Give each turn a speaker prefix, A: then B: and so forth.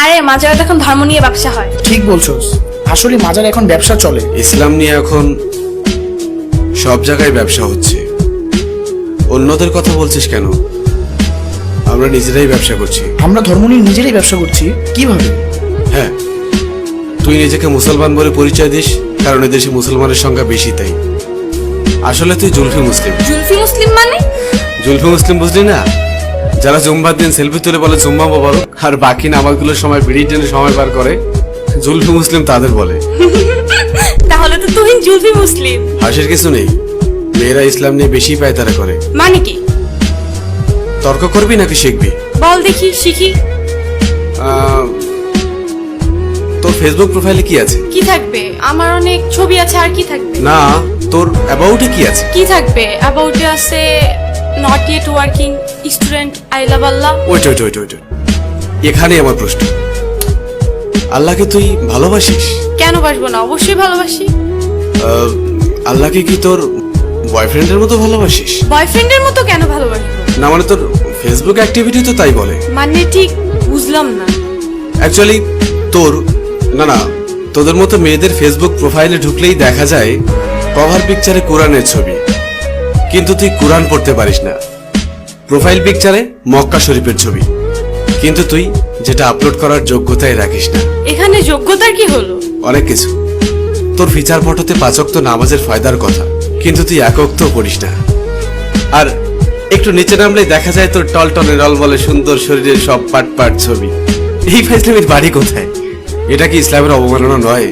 A: আরে মাজারে এখন ধর্ম নিয়ে ব্যবসা হয়।
B: ঠিক বলছস, আসলে মাজার এখন ব্যবসা চলে।
C: ইসলাম নিয়ে এখন সব জায়গায় ব্যবসা হচ্ছে। অন্যদের কথা বলছিস কেন? আমরা নিজেরাই ব্যবসা করছি।
B: আমরা ধর্ম নিয়ে নিজেরাই ব্যবসা করছি? কিভাবে?
C: হ্যাঁ, তুই নিজেকে মুসলমান বলে পরিচয় দিস, কারণ এদেশে মুসলমানের সংখ্যা বেশি তাই। আসলে তুই জুলফি মুসলিম।
A: জুলফি মুসলিম মানে?
C: জুলফি মুসলিম বুঝলি না? যারা জুম্বার দিন সেলফি তুলে বলে জুম্মা মোবারক, আর বাকি নামাজগুলোর সময় বিড়ি টেনে সময় পার করে, জুলফি মুসলিম তাদের বলে।
A: তাহলে তো তুই জুলফি মুসলিম।
C: হাসির কিছু নেই, মেয়েরা ইসলাম নিয়ে বেশি পায়তারা করে।
A: মানে কি?
C: তর্ক করবি নাকি শিখবি?
A: বল দেখি, শিখি।
C: তোর ফেসবুক প্রোফাইলে কি আছে?
A: কি থাকবে? আমার অনেক ছবি আছে, আর কি থাকবে?
C: না, তোর অ্যাবাউটে কি আছে?
A: কি থাকবে? অ্যাবাউটে আছে not yet working student, I love Allah.
C: Wait wait wait wait, এখানেই আমার প্রশ্ন। আল্লাহকে তুই ভালোবাসিস?
A: কেন বাসবো না, অবশ্যই ভালোবাসি।
C: আল্লাহকে কি তোর বয়ফ্রেন্ডের মতো ভালোবাসিস?
A: বয়ফ্রেন্ডের মতো কেন ভালোবাসবো?
C: না মানে তোর ফেসবুক অ্যাক্টিভিটি তো তাই বলে।
A: মানে ঠিক বুঝলাম না।
C: অ্যাকচুয়ালি তোর না, তোদের মতো মেয়েদের ফেসবুক প্রোফাইলে ঢুকলেই দেখা যায় কভার পিকচারে কোরআনের ছবি, কিন্তু তুই কোরআন পড়তে পারিস না। প্রোফাইল পিকচারে মক্কা শরীফের ছবি, কিন্তু তুই যেটা আপলোড করার যোগ্যতাই রাখিস না।
A: এখানে যোগ্যতার কি হলো?
C: অনেক কিছু। তোর ফিচার ফটোতে 5 ওয়াক্ত নামাজের ফায়দার কথা, কিন্তু তুই 1 ওয়াক্ত পড়িস না। আর একটু নিচে নামলেই দেখা যায় তোর টলটলে রল বলে সুন্দর শরীরের সব পাট পাট ছবি। এই ফাইজলামির বাড়ি কোথায়? এটা কি ইসলামের অবমাননা নয়?